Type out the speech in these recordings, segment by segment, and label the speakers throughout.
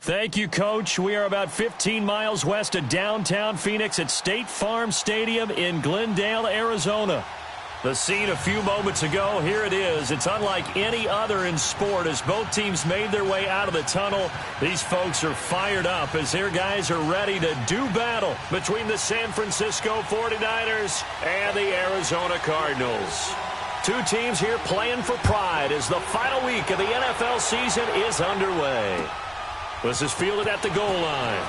Speaker 1: Thank you, Coach. We are about 15 miles west of downtown Phoenix at State Farm Stadium in Glendale, Arizona. The scene a few moments ago, here it is. It's unlike any other in sport as both teams made their way out of the tunnel. These folks are fired up as their guys are ready to do battle between the San Francisco 49ers and the Arizona Cardinals. Two teams here playing for pride as the final week of the NFL season is underway. This is fielded at the goal line.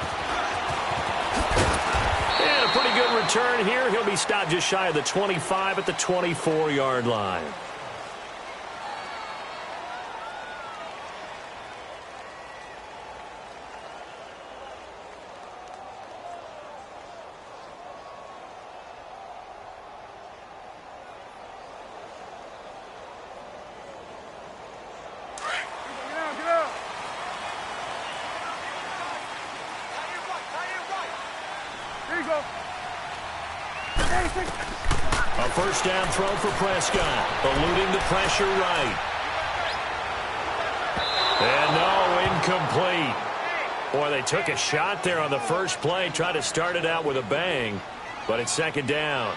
Speaker 1: And a pretty good return here. He'll be stopped just shy of the 25 at the 24-yard line. A first down throw for Prescott, eluding the pressure right. And no, incomplete. Boy, they took a shot there on the first play, tried to start it out with a bang, but it's second down.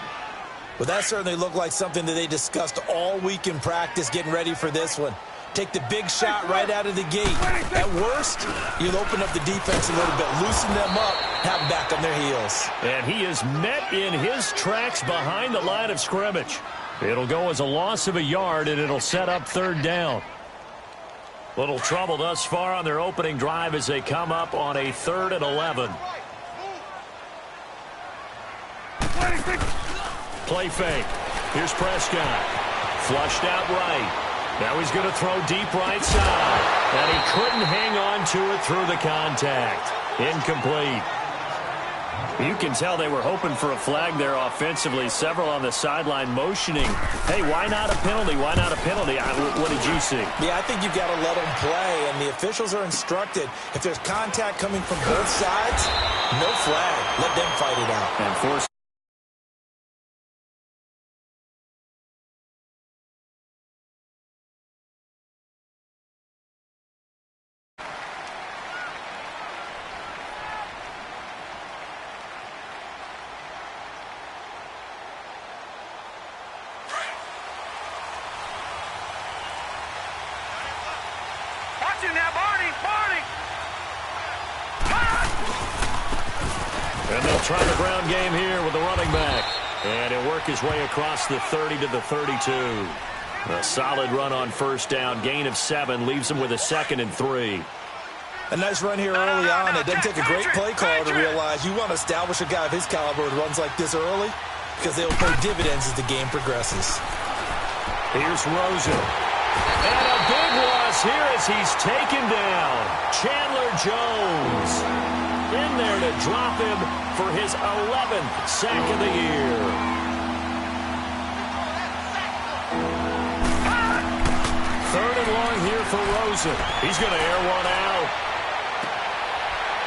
Speaker 2: Well, that certainly looked like something that they discussed all week in practice getting ready for this one. Take the big shot right out of the gate. At worst, you'll open up the defense a little bit, loosen them up, have them back on their heels.
Speaker 1: And he is met in his tracks behind the line of scrimmage. It'll go as a loss of a yard, and it'll set up third down. Little trouble thus far on their opening drive as they come up on a 3rd and 11. Play fake. Here's Prescott. Flushed out right. Now he's going to throw deep right side. And he couldn't hang on to it through the contact. Incomplete. You can tell they were hoping for a flag there offensively. Several on the sideline motioning. Hey, why not a penalty? Why not a penalty? What did you see?
Speaker 2: Yeah, I think you've got to let them play. And the officials are instructed, if there's contact coming from both sides, no flag. Let them fight it out.
Speaker 1: And force. And they'll try the ground game here with the running back. And he'll work his way across the 30 to the 32. A solid run on first down. Gain of 7 leaves him with a 2nd and 3.
Speaker 2: A nice run here early on. It doesn't take a great play caller to realize you want to establish a guy of his caliber who runs like this early because they'll pay dividends as the game progresses.
Speaker 1: Here's Rosen. And a big loss here as he's taken down. Chandler Jones in there to drop him for his 11th sack of the year. Third and long here for Rosen. He's going to air one out.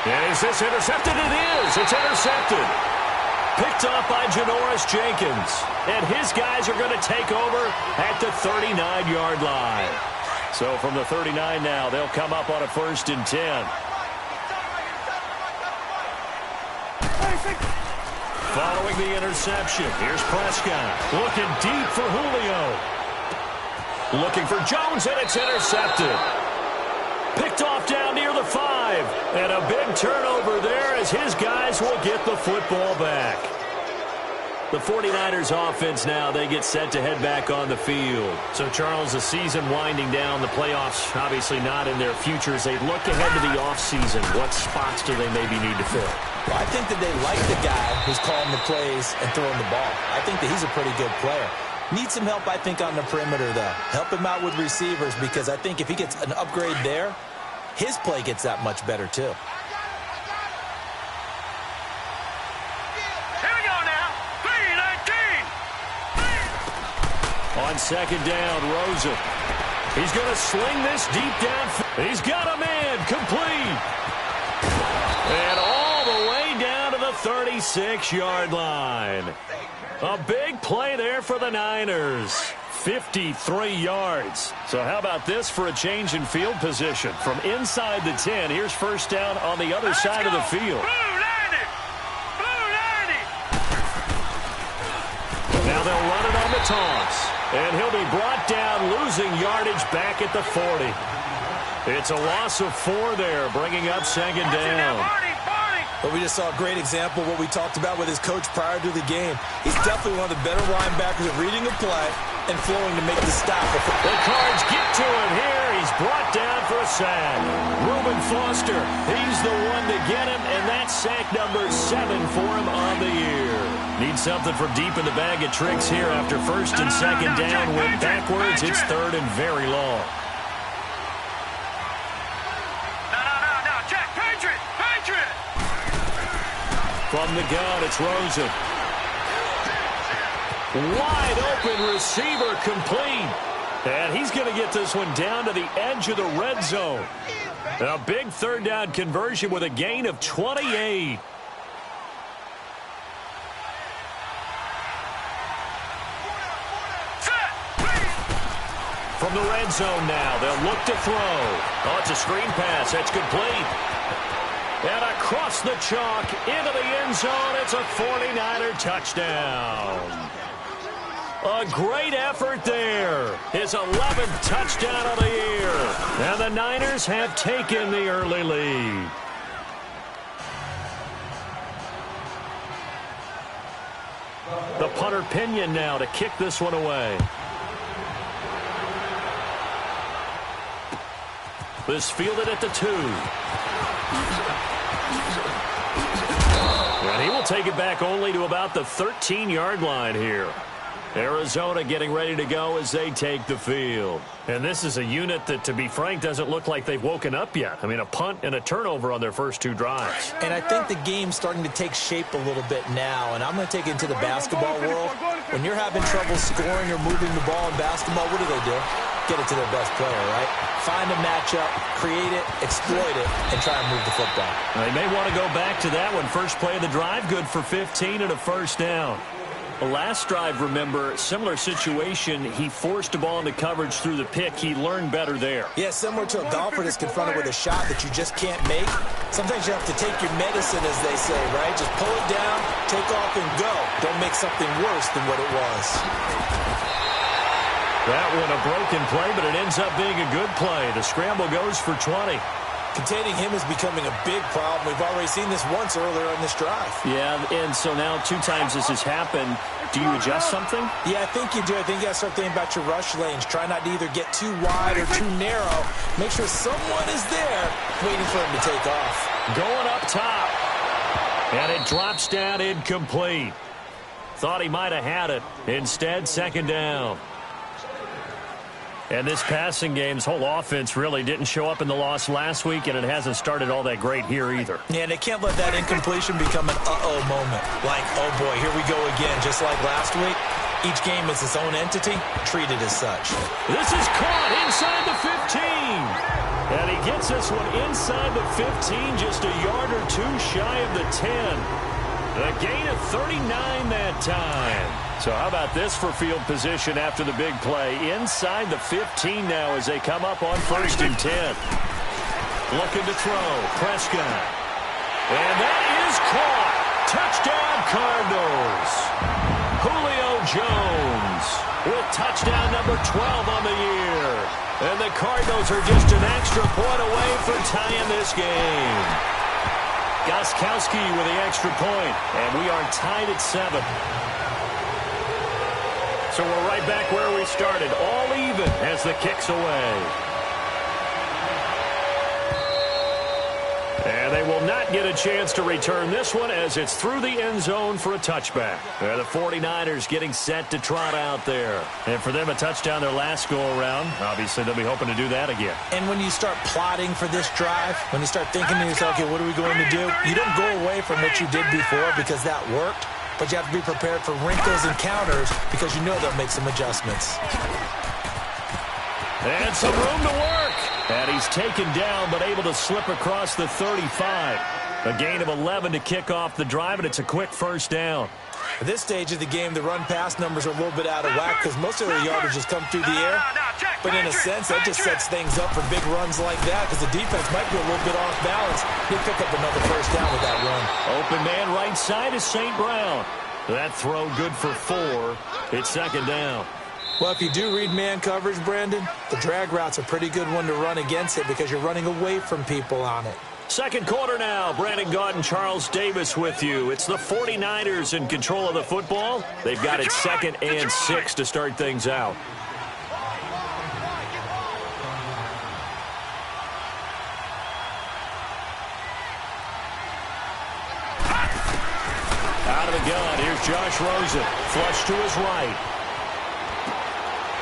Speaker 1: And is this intercepted? It is. It's intercepted. Picked off by Janoris Jenkins. And his guys are going to take over at the 39-yard line. So from the 39 now, they'll come up on a 1st and 10. Following the interception, here's Prescott. Looking deep for Julio. Looking for Jones, and it's intercepted. Picked off down near the 5. And a big turnover there as his guys will get the football back. The 49ers offense now, they get set to head back on the field. So, Charles, the season winding down, the playoffs obviously not in their future. As they look ahead to the offseason, what spots do they maybe need to fill?
Speaker 2: Well, I think that they like the guy who's calling the plays and throwing the ball. I think that he's a pretty good player. Needs some help, I think, on the perimeter, though. Help him out with receivers because I think if he gets an upgrade there, his play gets that much better, too.
Speaker 1: On second down, Rosen. He's going to sling this deep down. He's got a man complete. And all the way down to the 36-yard line. A big play there for the Niners. 53 yards. So how about this for a change in field position? From inside the 10, here's first down on the other side of the field. Now they'll run it on the toss. And he'll be brought down, losing yardage back at the 40. It's a loss of 4 there, bringing up second down.
Speaker 2: But we just saw a great example of what we talked about with his coach prior to the game. He's definitely one of the better linebackers at reading a play and flowing to make the stop.
Speaker 1: The Cards get to him here. He's brought down for a sack. Reuben Foster, he's the one to get him, and that's sack number 7 for him on the year. Needs something from deep in the bag of tricks here after first and second down. Went backwards. It's third and very long. From the gun, it's Rosen. Wide open receiver complete. And he's going to get this one down to the edge of the red zone. A big third down conversion with a gain of 28. From the red zone now, they'll look to throw. Oh, it's a screen pass. That's complete. And across the chalk, into the end zone, it's a 49er touchdown. A great effort there. His 11th touchdown of the year. And the Niners have taken the early lead. The punter Pinion now to kick this one away. This fielded at the 2. And he will take it back only to about the 13-yard line here. Arizona getting ready to go as they take the field. And this is a unit that, to be frank, doesn't look like they've woken up yet. I mean, a punt and a turnover on their first 2 drives.
Speaker 2: And I think the game's starting to take shape a little bit now. And I'm going to take it into the basketball world. When you're having trouble scoring or moving the ball in basketball, what do? Get it to their best player, right? Find a matchup, create it, exploit it, and try and move the football.
Speaker 1: They may want to go back to that one. First play of the drive, good for 15 and a first down. The last drive, remember, similar situation. He forced a ball into coverage through the pick. He learned better there.
Speaker 2: Yeah, similar to a golfer that's confronted with a shot that you just can't make. Sometimes you have to take your medicine, as they say, right? Just pull it down, take off, and go. Don't make something worse than what it was.
Speaker 1: That one a broken play, but it ends up being a good play. The scramble goes for 20.
Speaker 2: Containing him is becoming a big problem. We've already seen this once earlier in this drive.
Speaker 1: Yeah, and so now 2 times this has happened. Do you adjust something?
Speaker 2: Yeah, I think you do. I think you got to start thinking about your rush lanes. Try not to either get too wide or too narrow. Make sure someone is there waiting for him to take off.
Speaker 1: Going up top. And it drops down incomplete. Thought he might have had it. Instead, second down. And this passing game's whole offense really didn't show up in the loss last week, and it hasn't started all that great here either.
Speaker 2: Yeah, and they can't let that incompletion become an uh-oh moment. Like, oh boy, here we go again, just like last week. Each game is its own entity, treated as such.
Speaker 1: This is caught inside the 15. And he gets this one inside the 15, just a yard or 2 shy of the 10. A gain of 39 that time. So how about this for field position after the big play? Inside the 15 now as they come up on first and 10. Looking to throw. Prescott. And that is caught. Touchdown Cardinals. Julio Jones with touchdown number 12 on the year. And the Cardinals are just an extra point away from tying this game. Gostkowski with the extra point, and we are tied at 7. So we're right back where we started, all even as the kick's away. And they will not get a chance to return this one as it's through the end zone for a touchback. The 49ers getting set to trot out there. And for them, a touchdown their last go-around. Obviously, they'll be hoping to do that again.
Speaker 2: And when you start plotting for this drive, when you start thinking to yourself, okay, what are we going to do? You don't go away from what you did before because that worked. But you have to be prepared for wrinkles and counters because you know they'll make some adjustments.
Speaker 1: And some room to work. And he's taken down but able to slip across the 35. A gain of 11 to kick off the drive, and it's a quick first down.
Speaker 2: At this stage of the game, the run-pass numbers are a little bit out of whack because most of their yardage has come through the air. But in a sense, that just sets things up for big runs like that because the defense might be a little bit off balance. He'll pick up another first down with that run.
Speaker 1: Open man right side is St. Brown. That throw good for 4. It's second down.
Speaker 2: Well, if you do read man coverage, Brandon, the drag route's a pretty good one to run against it because you're running away from people on it.
Speaker 1: Second quarter now. Brandon Gaudin and Charles Davis with you. It's the 49ers in control of the football. They've got it 2nd and 6 to start things out. Out of the gun, here's Josh Rosen. Flush to his right.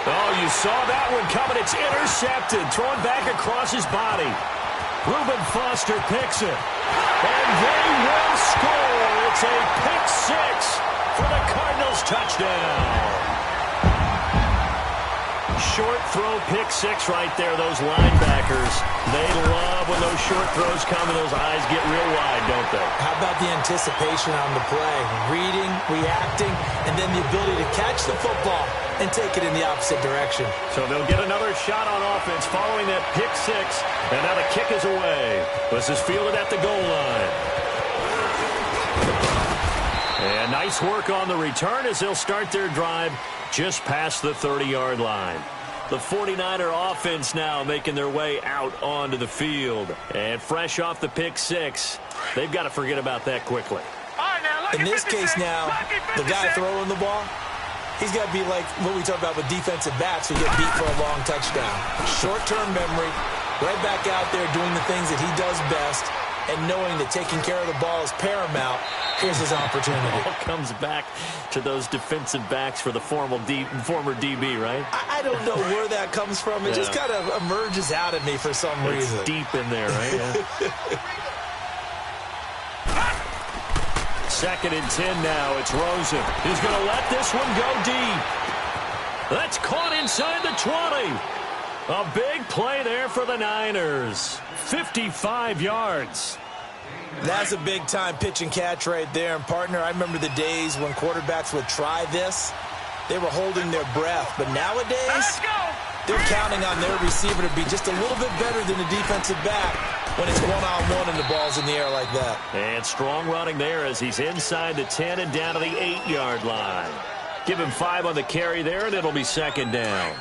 Speaker 1: Oh, you saw that one coming. It's intercepted. Thrown back across his body. Reuben Foster picks it. And they will score. It's a pick 6 for the Cardinals touchdown. Short throw pick 6 right there. Those linebackers, they love when those short throws come and those eyes get real wide, don't they?
Speaker 2: How about the anticipation on the play? Reading, reacting, and then the ability to catch the football and take it in the opposite direction.
Speaker 1: So they'll get another shot on offense following that pick 6. And now the kick is away. This is fielded at the goal line. And nice work on the return as they'll start their drive just past the 30-yard line. The 49er offense now making their way out onto the field. And fresh off the pick 6, they've got to forget about that quickly.
Speaker 2: In this case now, the guy throwing the ball, he's got to be like what we talk about with defensive backs who get beat for a long touchdown. Short-term memory, right back out there doing the things that he does best, and knowing that taking care of the ball is paramount. Here's his opportunity.
Speaker 1: It all comes back to those defensive backs for the former DB, right?
Speaker 2: I don't know where that comes from. It just kind of emerges out at me for some reason.
Speaker 1: It's deep in there, right? Yeah. 2nd and 10 now. It's Rosen. He's going to let this one go deep. That's caught inside the 20. A big play there for the Niners. 55 yards.
Speaker 2: That's a big-time pitch and catch right there. And, partner, I remember the days when quarterbacks would try this. They were holding their breath. But nowadays, they're counting on their receiver to be just a little bit better than the defensive back when it's one-on-one and the ball's in the air like that.
Speaker 1: And strong running there as he's inside the 10 and down to the 8-yard line. Give him 5 on the carry there, and it'll be second down.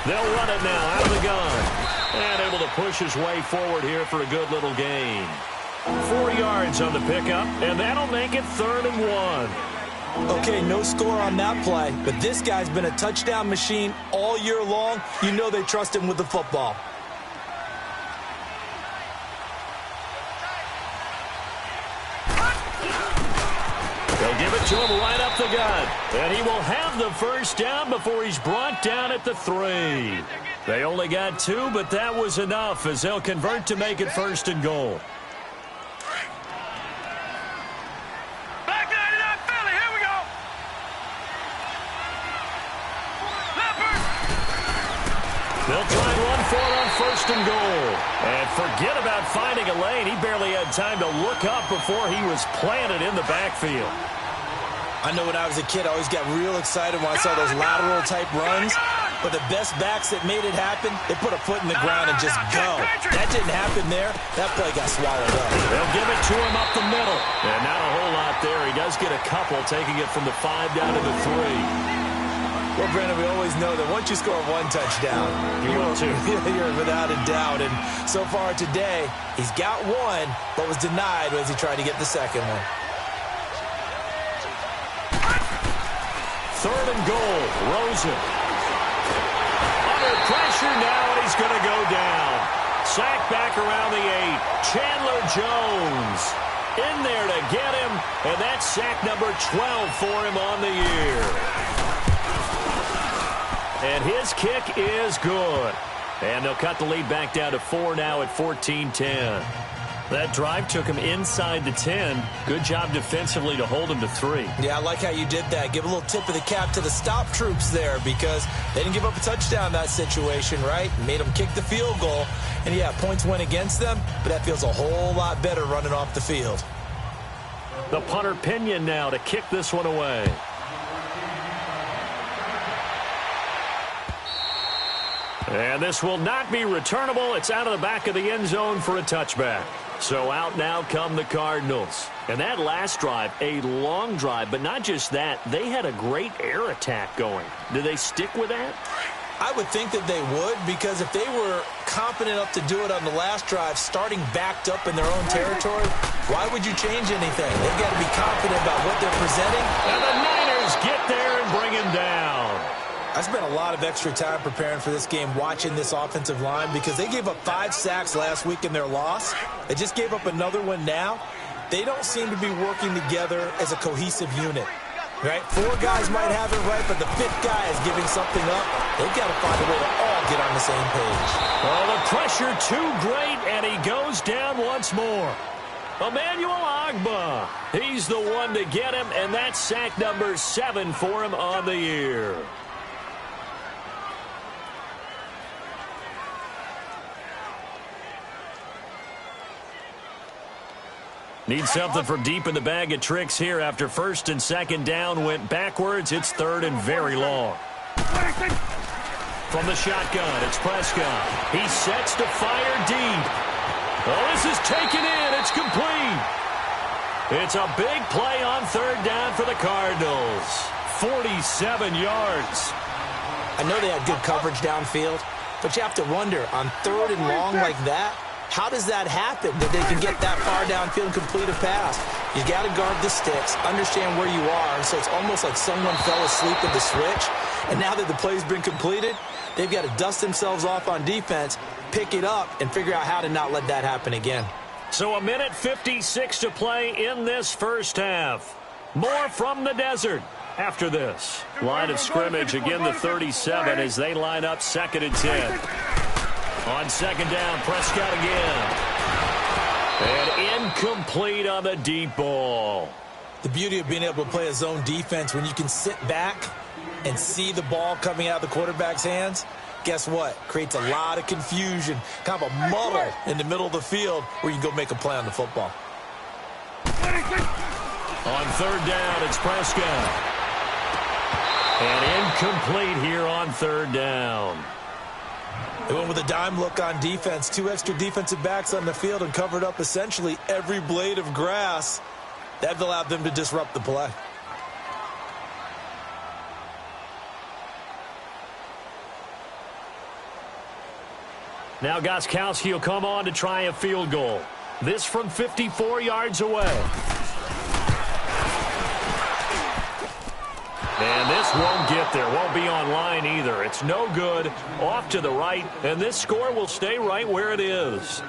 Speaker 1: They'll run it now out of the gun. And able to push his way forward here for a good little gain. 4 yards on the pickup, and that'll make it 3rd and 1.
Speaker 2: Okay, no score on that play, but this guy's been a touchdown machine all year long. You know they trust him with the football.
Speaker 1: They'll give it to him right up the gut. And he will have the first down before he's brought down at the 3. They only got 2, but that was enough as they'll convert to make it 1st and goal.
Speaker 3: Back 99 Philly, here we go. Leopard.
Speaker 1: They'll try and run for it on 1st and goal. And forget about finding a lane. He barely had time to look up before he was planted in the backfield.
Speaker 2: I know when I was a kid, I always got real excited when I saw those lateral-type runs. But the best backs that made it happen, they put a foot in the ground and just go. That didn't happen there. That play got swallowed up.
Speaker 1: They'll give it to him up the middle. And not a whole lot there. He does get a couple, taking it from the 5 down to the 3.
Speaker 2: Well, Brandon, we always know that once you score 1 touchdown, you're without a doubt. And so far today, he's got 1, but was denied as he tried to get the second one.
Speaker 1: 3rd and goal. Rosen. Under pressure now, and he's going to go down. Sack back around the 8. Chandler Jones in there to get him, and that's sack number 12 for him on the year. And his kick is good. And they'll cut the lead back down to 4 now at 14-10. That drive took him inside the 10. Good job defensively to hold him to 3.
Speaker 2: Yeah, I like how you did that. Give a little tip of the cap to the stop troops there because they didn't give up a touchdown in that situation, right? Made them kick the field goal. And, yeah, points went against them, but that feels a whole lot better running off the field.
Speaker 1: The punter Pinion now to kick this one away. And this will not be returnable. It's out of the back of the end zone for a touchback. So out now come the Cardinals. And that last drive, a long drive, but not just that. They had a great air attack going. Do they stick with that?
Speaker 2: I would think that they would, because if they were confident enough to do it on the last drive, starting backed up in their own territory, why would you change anything? They've got to be confident about what they're presenting.
Speaker 1: And the Niners get there and bring him down.
Speaker 2: I spent a lot of extra time preparing for this game, watching this offensive line, because they gave up 5 sacks last week in their loss. They just gave up another one now. They don't seem to be working together as a cohesive unit. Right? 4 guys might have it right, but the 5th guy is giving something up. They've got to find a way to all get on the same page.
Speaker 1: Oh, the pressure too great, and he goes down once more. Emmanuel Ogbah. He's the one to get him, and that's sack number 7 for him on the year. Need something for deep in the bag of tricks here after 1st and 2nd down went backwards. It's 3rd and very long. From the shotgun, it's Prescott. He sets to fire deep. Oh, this is taken in. It's complete. It's a big play on 3rd down for the Cardinals. 47 yards.
Speaker 2: I know they had good coverage downfield, but you have to wonder, on 3rd and long like that, how does that happen, that they can get that far downfield and complete a pass? You got to guard the sticks, understand where you are, so it's almost like someone fell asleep at the switch, and now that the play's been completed, they've got to dust themselves off on defense, pick it up, and figure out how to not let that happen again.
Speaker 1: So a minute 56 to play in this first half. More from the desert after this. Line of scrimmage, again the 37 as they line up 2nd and 10. On 2nd down, Prescott again. And incomplete on the deep ball.
Speaker 2: The beauty of being able to play a zone defense when you can sit back and see the ball coming out of the quarterback's hands, guess what? Creates a lot of confusion, kind of a muddle in the middle of the field where you can go make a play on the football.
Speaker 1: On 3rd down, it's Prescott. And incomplete here on 3rd down.
Speaker 2: They went with a dime look on defense. 2 extra defensive backs on the field and covered up essentially every blade of grass. That allowed them to disrupt the play.
Speaker 1: Now Gostkowski will come on to try a field goal. This from 54 yards away. And this won't get there. Won't be online either. It's no good. Off to the right. And this score will stay right where it is.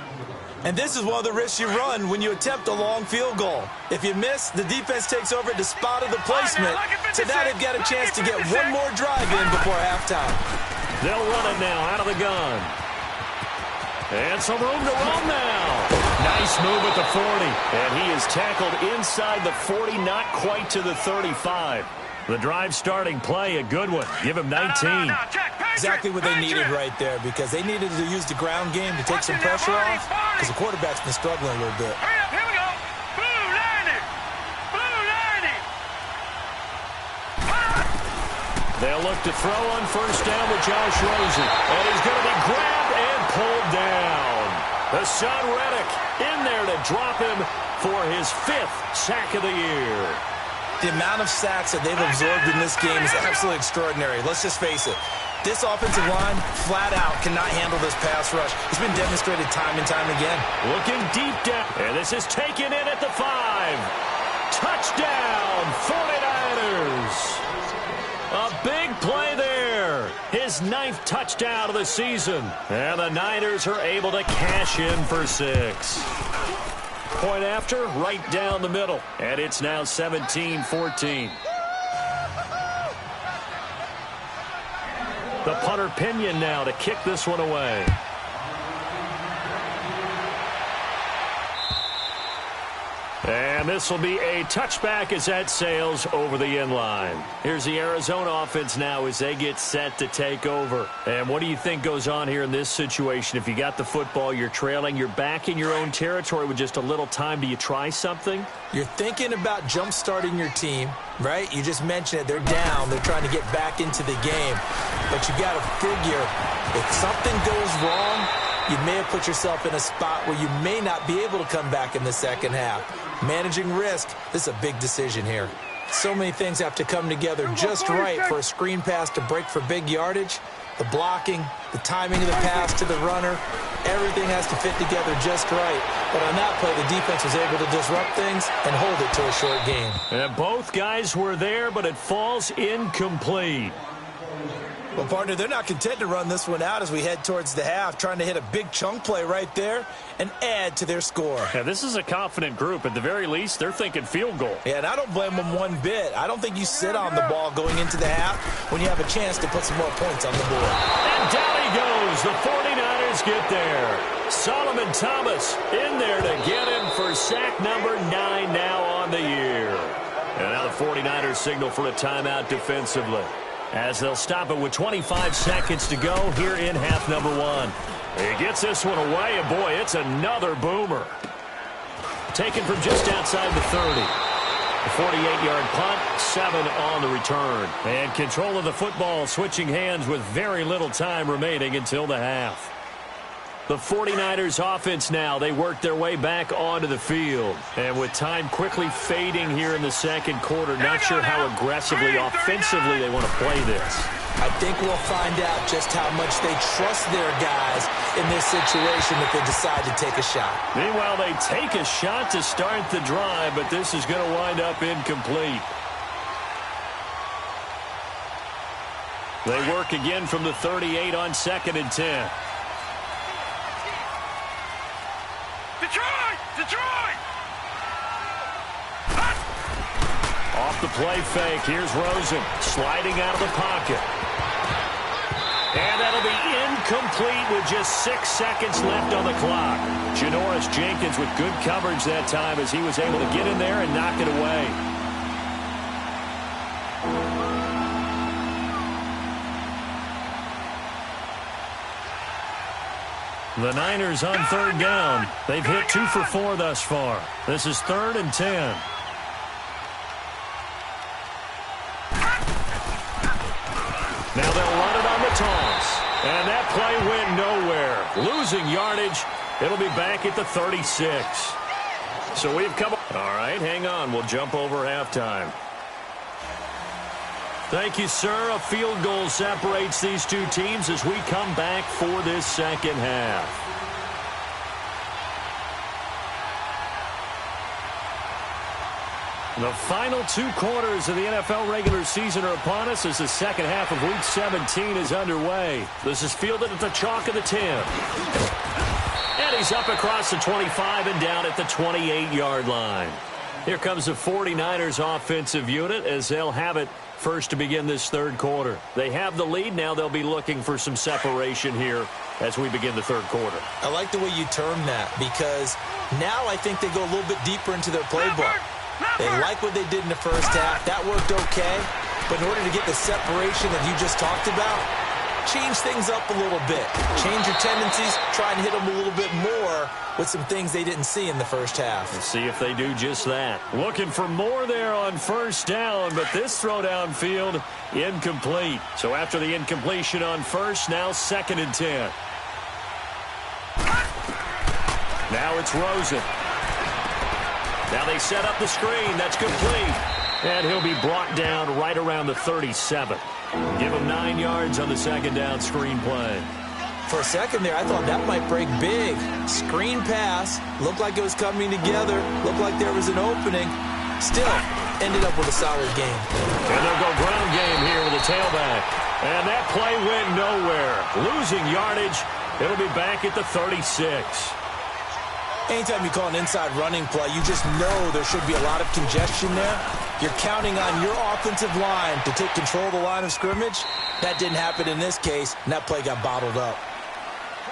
Speaker 2: And this is one of the risks you run when you attempt a long field goal. If you miss, the defense takes over at the spot of the placement. So now they've got a chance to get one more drive in before halftime.
Speaker 1: They'll run it now out of the gun. And some room to run now. Nice move at the 40. And he is tackled inside the 40, not quite to the 35. The drive starting play, a good one. Give him 19.
Speaker 2: Exactly what they needed right there, because they needed to use the ground game to take some pressure off, because the quarterback's been struggling a little bit.
Speaker 3: Hurry up, here we go. Blue 90. Blue 90.
Speaker 1: They'll look to throw on 1st down with Josh Rosen. And he's going to be grabbed and pulled down. Hassan Reddick in there to drop him for his 5th sack of the year.
Speaker 2: The amount of sacks that they've absorbed in this game is absolutely extraordinary. Let's just face it. This offensive line, flat out, cannot handle this pass rush. It's been demonstrated time and time again.
Speaker 1: Looking deep down. And this is taken in at the 5. Touchdown, 49ers. A big play there. His 9th touchdown of the season. And the Niners are able to cash in for 6. Point after, right down the middle. And it's now 17-14. The punter Pinion now to kick this one away. And this will be a touchback as that sails over the end line. Here's the Arizona offense now as they get set to take over. And what do you think goes on here in this situation? If you got the football, you're trailing, you're back in your own territory with just a little time. Do you try something?
Speaker 2: You're thinking about jump-starting your team, right? You just mentioned it. They're down. They're trying to get back into the game. But you got to figure if something goes wrong, you may have put yourself in a spot where you may not be able to come back in the second half. Managing risk, this is a big decision here. So many things have to come together just right for a screen pass to break for big yardage. The blocking, the timing of the pass to the runner, everything has to fit together just right. But on that play, the defense was able to disrupt things and hold it to a short game.
Speaker 1: And both guys were there, but it falls incomplete.
Speaker 2: Well, partner, they're not content to run this one out as we head towards the half, trying to hit a big chunk play right there and add to their score.
Speaker 1: Yeah, this is a confident group. At the very least, they're thinking field goal.
Speaker 2: Yeah, and I don't blame them one bit. I don't think you sit on the ball going into the half when you have a chance to put some more points on the board.
Speaker 1: And down he goes. The 49ers get there. Solomon Thomas in there to get him for sack number 9 now on the year. And now the 49ers signal for a timeout defensively, as they'll stop it with 25 seconds to go here in half number 1. He gets this one away, and boy, it's another boomer. Taken from just outside the 30. A 48-yard punt, 7 on the return. And control of the football switching hands with very little time remaining until the half. The 49ers offense now, they work their way back onto the field. And with time quickly fading here in the second quarter, not sure how aggressively, offensively they want to play this.
Speaker 2: I think we'll find out just how much they trust their guys in this situation if they decide to take a shot.
Speaker 1: Meanwhile, they take a shot to start the drive, but this is going to wind up incomplete. They work again from the 38 on 2nd and 10.
Speaker 3: Detroit!
Speaker 1: Off the play fake, here's Rosen sliding out of the pocket. And that'll be incomplete with just 6 seconds left on the clock. Janoris Jenkins with good coverage that time as he was able to get in there and knock it away. The Niners on 3rd down. They've hit 2 for 4 thus far. This is 3rd and 10. Now they'll run it on the toss. And that play went nowhere. Losing yardage. It'll be back at the 36. So we've come. All right, hang on. We'll jump over halftime. Thank you, sir. A field goal separates these two teams as we come back for this second half. The final 2 quarters of the NFL regular season are upon us as the second half of Week 17 is underway. This is fielded at the chalk of the 10. And he's up across the 25 and down at the 28-yard line. Here comes the 49ers offensive unit as they'll have it first to begin this 3rd quarter. They have the lead. Now they'll be looking for some separation here as we begin the 3rd quarter.
Speaker 2: I like the way you term that because now I think they go a little bit deeper into their playbook. They like what they did in the first half. That worked okay. But in order to get the separation that you just talked about, change things up a little bit. Change your tendencies. Try and hit them a little bit more with some things they didn't see in the first half.
Speaker 1: Let's see if they do just that. Looking for more there on 1st down, but this throw downfield incomplete. So after the incompletion on 1st, now 2nd and 10. Now it's Rosen. Now they set up the screen. That's complete. And he'll be brought down right around the 37. Give him 9 yards on the 2nd down screen play.
Speaker 2: For a second there, I thought that might break big. Screen pass. Looked like it was coming together. Looked like there was an opening. Still, ended up with a solid game.
Speaker 1: And they'll go ground game here with a tailback. And that play went nowhere. Losing yardage. It'll be back at the 36.
Speaker 2: Anytime you call an inside running play, you just know there should be a lot of congestion there. You're counting on your offensive line to take control of the line of scrimmage. That didn't happen in this case, and that play got bottled up.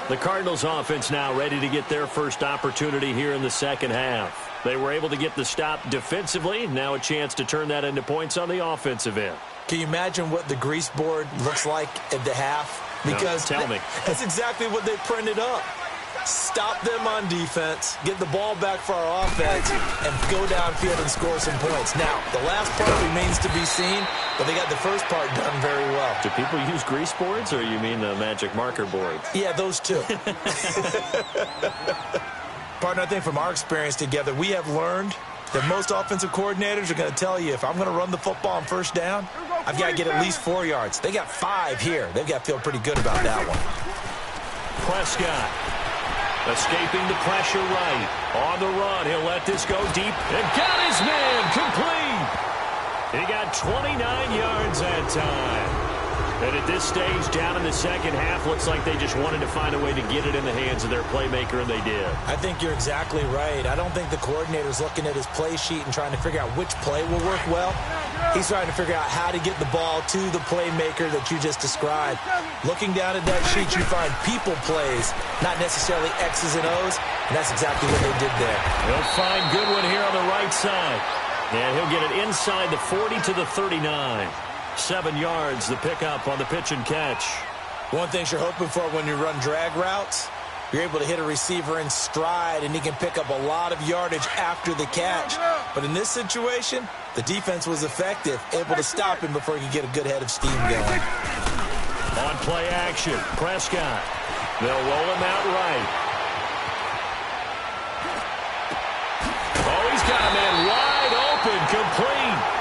Speaker 1: The Cardinals offense now ready to get their first opportunity here in the second half. They were able to get the stop defensively. Now a chance to turn that into points on the offensive end.
Speaker 2: Can you imagine what the grease board looks like at the half? Because
Speaker 1: no, tell me.
Speaker 2: That's exactly what they printed up. Stop them on defense, get the ball back for our offense, and go downfield and score some points. Now, the last part remains to be seen, but they got the first part done very well.
Speaker 1: Do people use grease boards, or you mean the magic marker boards?
Speaker 2: Yeah, those two. Partner, I think from our experience together, we have learned that most offensive coordinators are going to tell you, if I'm going to run the football on first down, I've got to get at least 4 yards. They got 5 here. They've got to feel pretty good about that one.
Speaker 1: Prescott escaping the pressure right. On the run, he'll let this go deep and got his man complete. He got 29 yards that time. And at this stage, down in the second half, looks like they just wanted to find a way to get it in the hands of their playmaker, and they did.
Speaker 2: I think you're exactly right. I don't think the coordinator's looking at his play sheet and trying to figure out which play will work well. He's trying to figure out how to get the ball to the playmaker that you just described. Looking down at that sheet, you find people plays, not necessarily X's and O's, and that's exactly what they did there.
Speaker 1: He'll find Goodwin here on the right side, and he'll get it inside the 40 to the 39. 7 yards, the pickup on the pitch and catch.
Speaker 2: One thing you're hoping for when you run drag routes, you're able to hit a receiver in stride, and he can pick up a lot of yardage after the catch. But in this situation, the defense was effective, able to stop him before he could get a good head of steam going.
Speaker 1: On play action, Prescott. They'll roll him out right. Oh, he's got a man wide open, complete.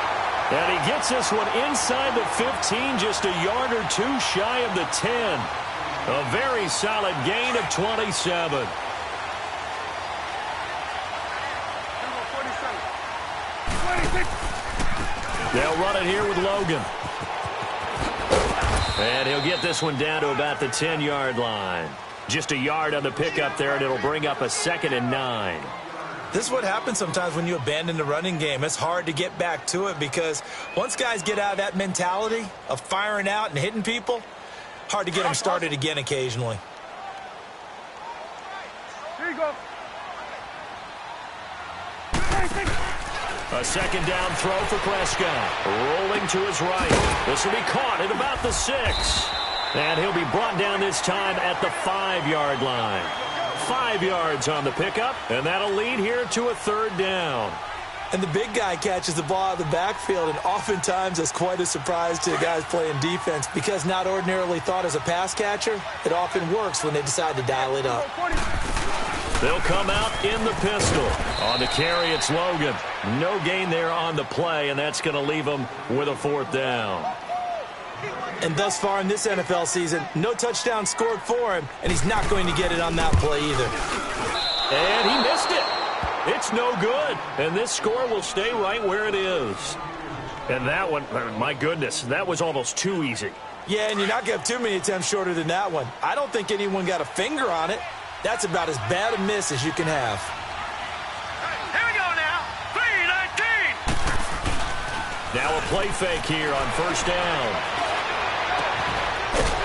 Speaker 1: And he gets this one inside the 15, just a yard or two shy of the 10. A very solid gain of 27. They'll run it here with Logan. And he'll get this one down to about the 10-yard line. Just a yard on the pickup there, and it'll bring up a 2nd and 9.
Speaker 2: This is what happens sometimes when you abandon the running game. It's hard to get back to it because once guys get out of that mentality of firing out and hitting people, hard to get them started again occasionally.
Speaker 3: Here you go.
Speaker 1: A 2nd down throw for Prescott. Rolling to his right. This will be caught at about the 6. And he'll be brought down this time at the 5-yard line. 5 yards on the pickup, and that'll lead here to a 3rd down.
Speaker 2: And the big guy catches the ball out of the backfield, and oftentimes that's quite a surprise to the guys playing defense because not ordinarily thought as a pass catcher, it often works when they decide to dial it up.
Speaker 1: They'll come out in the pistol. On the carry, it's Logan. No gain there on the play, and that's going to leave them with a 4th down.
Speaker 2: And thus far in this NFL season, no touchdown scored for him, and he's not going to get it on that play either.
Speaker 1: And he missed it. It's no good. And this score will stay right where it is. And that one, my goodness, that was almost too easy.
Speaker 2: Yeah, and you're not going to have too many attempts shorter than that one. I don't think anyone got a finger on it. That's about as bad a miss as you can have.
Speaker 3: Here we go now. 3-19.
Speaker 1: Now a play fake here on 1st down.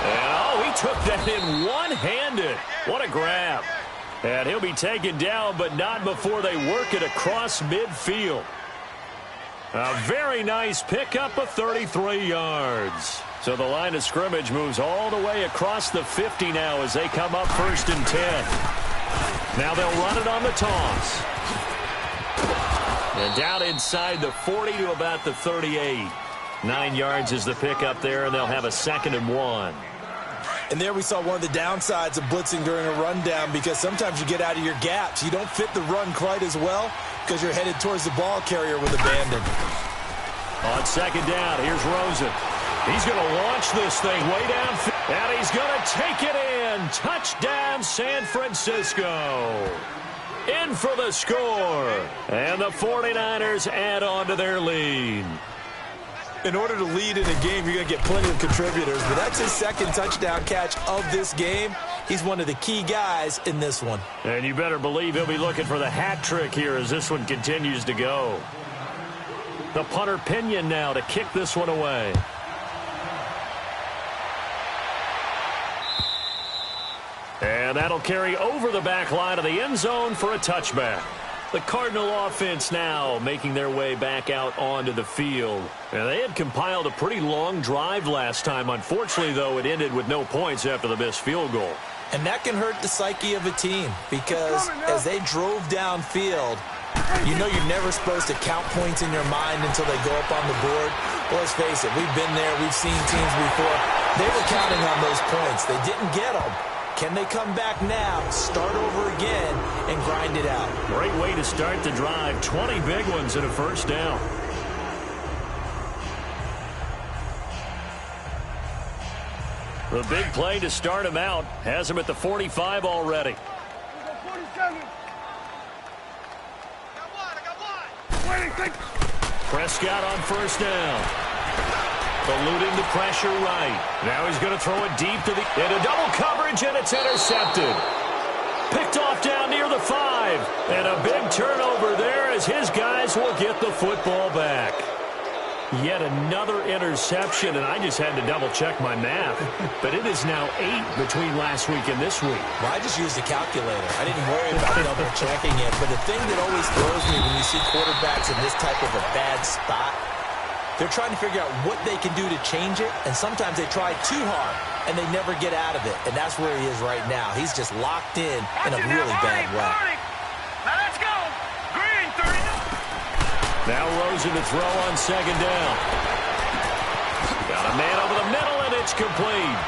Speaker 1: And, oh, he took that in one-handed. What a grab. And he'll be taken down, but not before they work it across midfield. A very nice pickup of 33 yards. So the line of scrimmage moves all the way across the 50 now as they come up 1st and 10. Now they'll run it on the toss. And down inside the 40 to about the 38. 9 yards is the pickup there, and they'll have a 2nd and 1.
Speaker 2: And there we saw one of the downsides of blitzing during a rundown because sometimes you get out of your gaps. You don't fit the run quite as well because you're headed towards the ball carrier with abandon.
Speaker 1: On 2nd down, here's Rosen. He's going to launch this thing way down, and he's going to take it in. Touchdown, San Francisco. In for the score. And the 49ers add on to their lead.
Speaker 2: In order to lead in a game, you're going to get plenty of contributors, but that's his 2nd touchdown catch of this game. He's one of the key guys in this one.
Speaker 1: And you better believe he'll be looking for the hat trick here as this one continues to go. The punter Pinion now to kick this one away. And And that'll carry over the back line of the end zone for a touchback. The Cardinal offense now making their way back out onto the field. And they had compiled a pretty long drive last time. Unfortunately, though, it ended with no points after the missed field goal.
Speaker 2: And that can hurt the psyche of a team because as they drove downfield, you know you're never supposed to count points in your mind until they go up on the board. Well, let's face it, we've been there. We've seen teams before. They were counting on those points. They didn't get them. Can they come back now, start over again, and grind it out?
Speaker 1: Great way to start the drive. 20 big ones and a first down. The big play to start him out has him at the 45 already. Prescott on first down. Eluding the pressure right. Now he's going to throw it deep to the into double coverage, and it's intercepted. Picked off down near the 5. And a big turnover there as his guys will get the football back. Yet another interception, and I just had to double-check my math. But it is now 8 between last week and this week.
Speaker 2: Well, I just used the calculator. I didn't worry about double-checking it. But the thing that always throws me when you see quarterbacks in this type of a bad spot, they're trying to figure out what they can do to change it, and sometimes they try too hard, and they never get out of it. And that's where he is right now. He's just locked in a really bad way.
Speaker 3: Now let's go. Green, 30.
Speaker 1: Now Rosen to throw on second down. Got a man over the middle, and it's complete.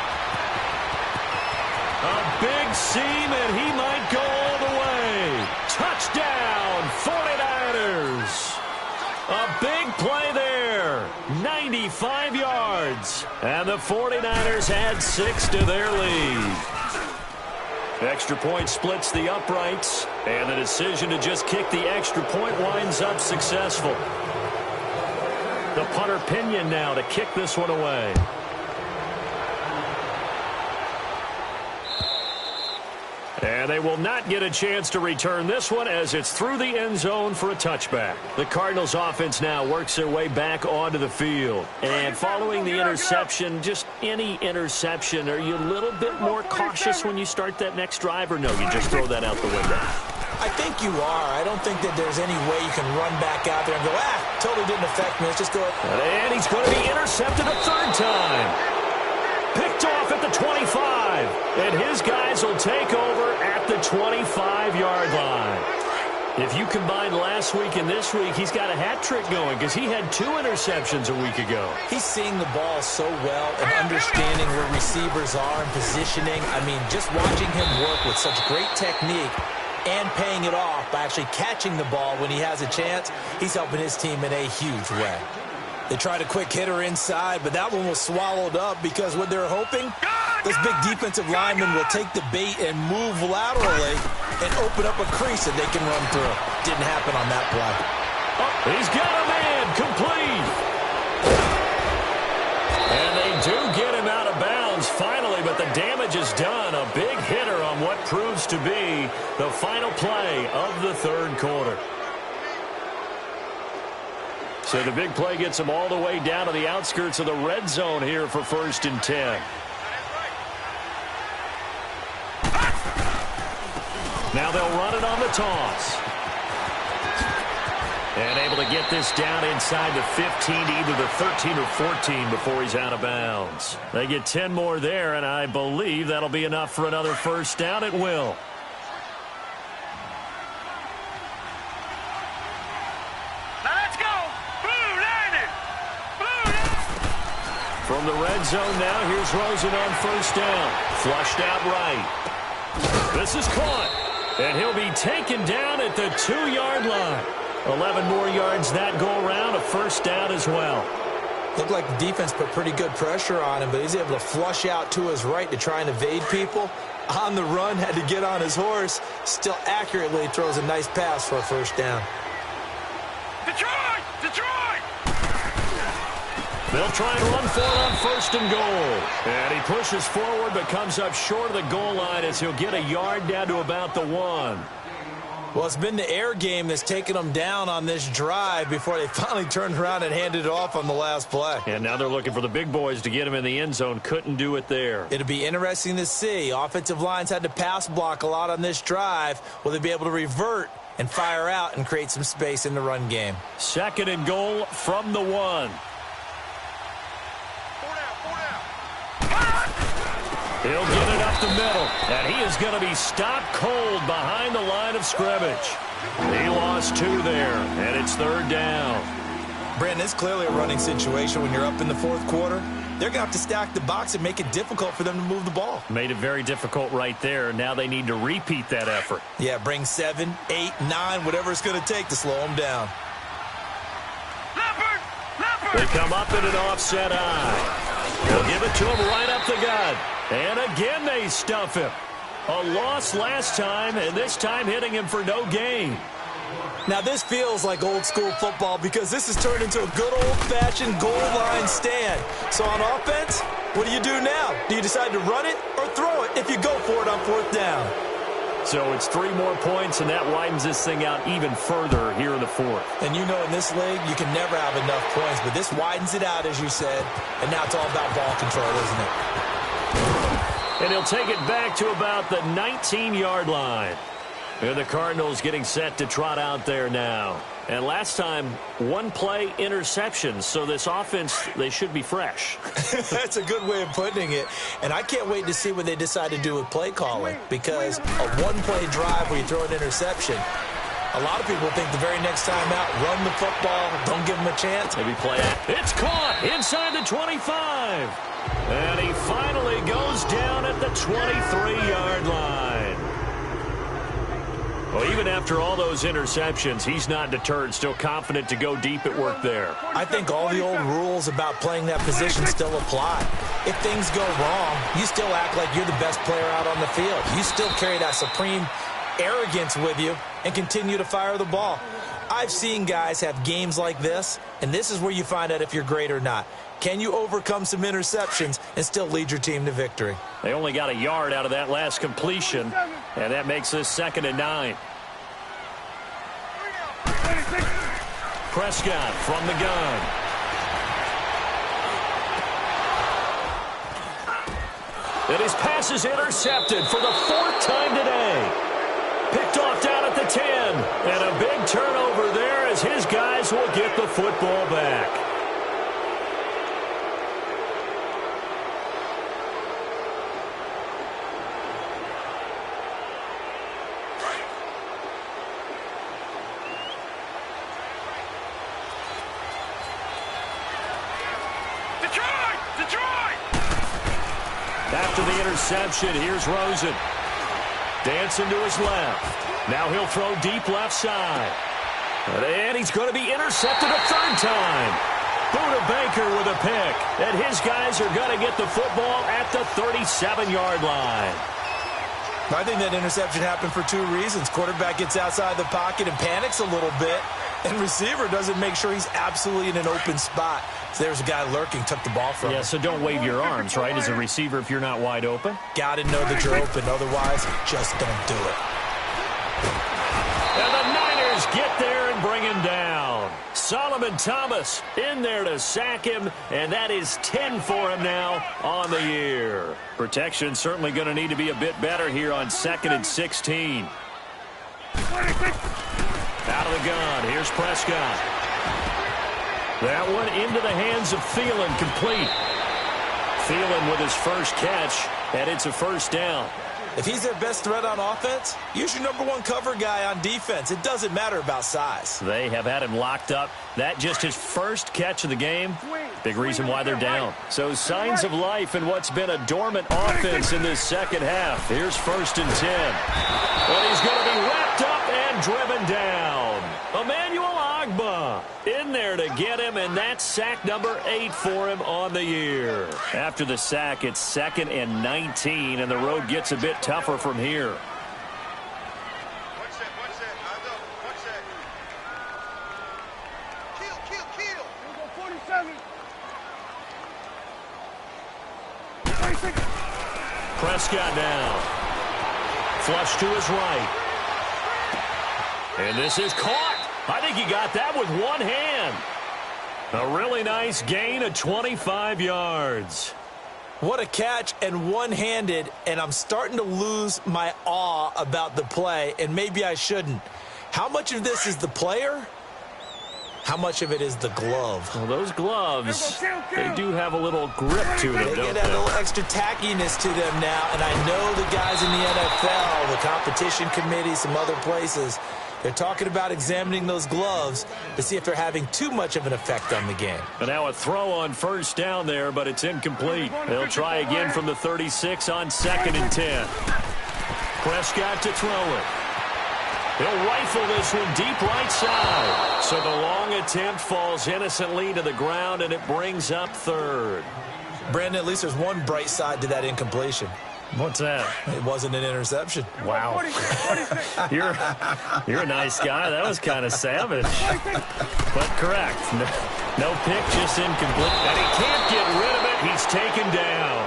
Speaker 1: A big seam, and he might go all the way. Touchdown, 49ers. A big play there. 95 yards. And the 49ers add 6 to their lead. Extra point splits the uprights. And the decision to just kick the extra point winds up successful. The punter Pinion now to kick this one away. And they will not get a chance to return this one as it's through the end zone for a touchback. The Cardinals offense now works their way back onto the field. And following the interception, just any interception, are you a little bit more cautious when you start that next drive, or no, you just throw that out the window?
Speaker 2: I think you are. I don't think that there's any way you can run back out there and go, totally didn't affect me. Let's just go.
Speaker 1: And he's going to be intercepted a third time. Picked off at the 25. And his guys will take over at the 25-yard line. If you combine last week and this week, he's got a hat trick going because he had 2 interceptions a week ago.
Speaker 2: He's seeing the ball so well and understanding where receivers are and positioning. I mean, just watching him work with such great technique and paying it off by actually catching the ball when he has a chance, he's helping his team in a huge way. They tried a quick hitter inside, but that one was swallowed up because what they're hoping, this big defensive lineman will take the bait and move laterally and open up a crease that they can run through. Didn't happen on that play.
Speaker 1: Oh, he's got a man complete. And they do get him out of bounds finally, but the damage is done. A big hitter on what proves to be the final play of the third quarter. So the big play gets them all the way down to the outskirts of the red zone here for 1st and 10. Now they'll run it on the toss. And able to get this down inside the 15 to either the 13 or 14 before he's out of bounds. They get 10 more there, and I believe that'll be enough for another first down. It will. From the red zone now, here's Rosen on first down. Flushed out right. This is caught. And he'll be taken down at the 2-yard line. 11 more yards that go around, a first down as well.
Speaker 2: Looked like the defense put pretty good pressure on him, but he's able to flush out to his right to try and evade people. On the run, had to get on his horse. Still accurately throws a nice pass for a first down.
Speaker 3: Detroit! Detroit!
Speaker 1: They'll try and run for it on 1st and goal. And he pushes forward but comes up short of the goal line as he'll get a yard down to about the 1.
Speaker 2: Well, it's been the air game that's taken them down on this drive before they finally turned around and handed it off on the last play.
Speaker 1: And now they're looking for the big boys to get him in the end zone. Couldn't do it there.
Speaker 2: It'll be interesting to see. Offensive lines had to pass block a lot on this drive. Will they be able to revert and fire out and create some space in the run game?
Speaker 1: 2nd and goal from the 1. He'll get it up the middle, and he is going to be stopped cold behind the line of scrimmage. He lost 2 there, and it's 3rd down.
Speaker 2: Brandon, it's clearly a running situation when you're up in the 4th quarter. They're going to have to stack the box and make it difficult for them to move the ball.
Speaker 1: Made it very difficult right there. Now they need to repeat that effort.
Speaker 2: Yeah, bring 7, 8, 9, whatever it's going to take to slow them down.
Speaker 1: They come up in an offset eye. They'll give it to him right up the gut. And again they stuff him. A loss last time, and this time hitting him for no gain.
Speaker 2: Now this feels like old school football because this has turned into a good old-fashioned goal line stand. So on offense, what do you do now? Do you decide to run it or throw it if you go for it on 4th down?
Speaker 1: So it's 3 more points, and that widens this thing out even further here in the 4th.
Speaker 2: And you know in this league, you can never have enough points, but this widens it out, as you said, and now it's all about ball control, isn't it?
Speaker 1: And he'll take it back to about the 19-yard line. And the Cardinals getting set to trot out there now. And last time, 1-play interception. So this offense, they should be fresh.
Speaker 2: That's a good way of putting it. And I can't wait to see what they decide to do with play calling. Because a 1-play drive where you throw an interception, a lot of people think the very next time out, run the football, don't give them a chance.
Speaker 1: Maybe play it. It's caught inside the 25. And he finally goes down at the 23-yard line. Well, even after all those interceptions, he's not deterred, still confident to go deep at work there.
Speaker 2: I think all the old rules about playing that position still apply. If things go wrong, you still act like you're the best player out on the field. You still carry that supreme arrogance with you and continue to fire the ball. I've seen guys have games like this, and this is where you find out if you're great or not. Can you overcome some interceptions and still lead your team to victory?
Speaker 1: They only got a yard out of that last completion, and that makes this 2nd and 9. Prescott from the gun. And his pass is intercepted for the 4th time today. Picked off down at the 10. And a big turnover there as his guys will get the football back. After the interception, here's Rosen. Dancing to his left. Now he'll throw deep left side. And he's going to be intercepted a 3rd time. Buda Baker with a pick. And his guys are going to get the football at the 37-yard line.
Speaker 2: I think that interception happened for 2 reasons. Quarterback gets outside the pocket and panics a little bit. And receiver doesn't make sure he's absolutely in an open spot. So there's a guy lurking, took the ball from him.
Speaker 1: Yeah, so don't wave your arms, right, as a receiver if you're not wide open.
Speaker 2: Got to know that you're open. Otherwise, just don't do it.
Speaker 1: And the Niners get there and bring him down. Solomon Thomas in there to sack him, and that is 10 for him now on the year. Protection certainly going to need to be a bit better here on 2nd and 16. Out of the gun, here's Prescott. That one into the hands of Thielen, complete. Thielen with his first catch, and it's a 1st down.
Speaker 2: If he's their best threat on offense, use your #1 cover guy on defense. It doesn't matter about size.
Speaker 1: They have had him locked up. That just his first catch of the game. Big reason why they're down. So signs of life in what's been a dormant offense in this 2nd half. Here's 1st and 10. And he's going to be wrapped up and driven down. Emmanuel Ogbah in there to get him, and that's sack number 8 for him on the year. After the sack, it's 2nd and 19, and the road gets a bit tougher from here. Prescott now. Flush to his right. And this is caught. I think he got that with one hand. A really nice gain of 25 yards.
Speaker 2: What a catch, and one-handed, and I'm starting to lose my awe about the play, and maybe I shouldn't. How much of this is the player? How much of it is the glove?
Speaker 1: Well, those gloves, they do have a little grip to them,
Speaker 2: They
Speaker 1: don't
Speaker 2: get a
Speaker 1: they?
Speaker 2: little extra tackiness to them now, and I know the guys in the NFL, the competition committee, some other places, they're talking about examining those gloves to see if they're having too much of an effect on the game.
Speaker 1: And now a throw on first down there, but it's incomplete. They'll try again from the 36 on 2nd and 10. Prescott to throw it. He'll rifle this one deep right side. So the long attempt falls innocently to the ground, and it brings up 3rd.
Speaker 2: Brandon, at least there's one bright side to that incompletion.
Speaker 1: What's that?
Speaker 2: It wasn't an interception.
Speaker 1: Wow. You're a nice guy. That was kind of savage. But correct. No pick, just incomplete. And he can't get rid of it. He's taken down.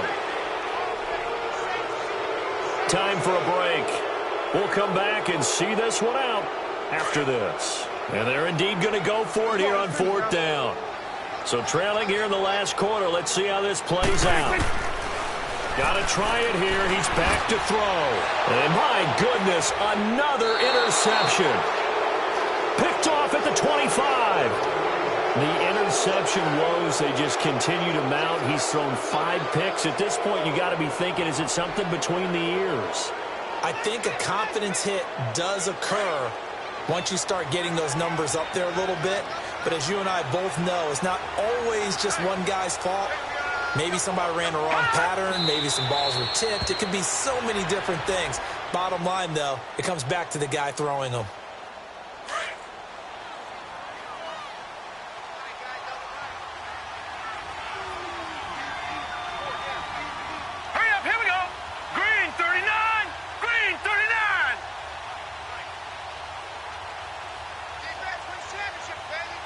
Speaker 1: Time for a break. We'll come back and see this one out after this. And they're indeed going to go for it here on 4th down. So trailing here in the last quarter, let's see how this plays out. Got to try it here. He's back to throw. And my goodness, another interception. Picked off at the 25. The interception woes, they just continue to mount. He's thrown 5 picks. At this point, you got to be thinking, is it something between the ears?
Speaker 2: I think a confidence hit does occur once you start getting those numbers up there a little bit. But as you and I both know, it's not always just one guy's fault. Maybe somebody ran the wrong pattern. Maybe some balls were tipped. It could be so many different things. Bottom line, though, it comes back to the guy throwing them.
Speaker 3: Hurry up, here we go. Green 39, green 39. Defense wins championship, baby.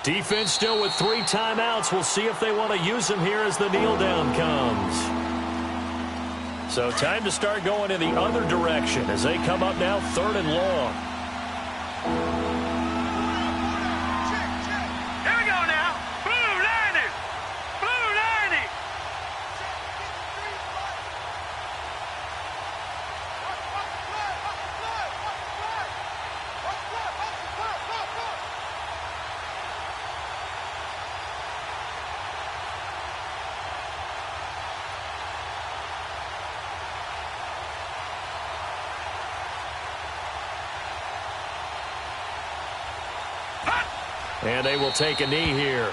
Speaker 1: Defense still with 3 timeouts. We'll see if they want to use them here as the kneel down comes. So time to start going in the other direction as they come up now 3rd and long.
Speaker 3: Here we go now. Blue 90, blue 90.
Speaker 1: And they will take a knee here.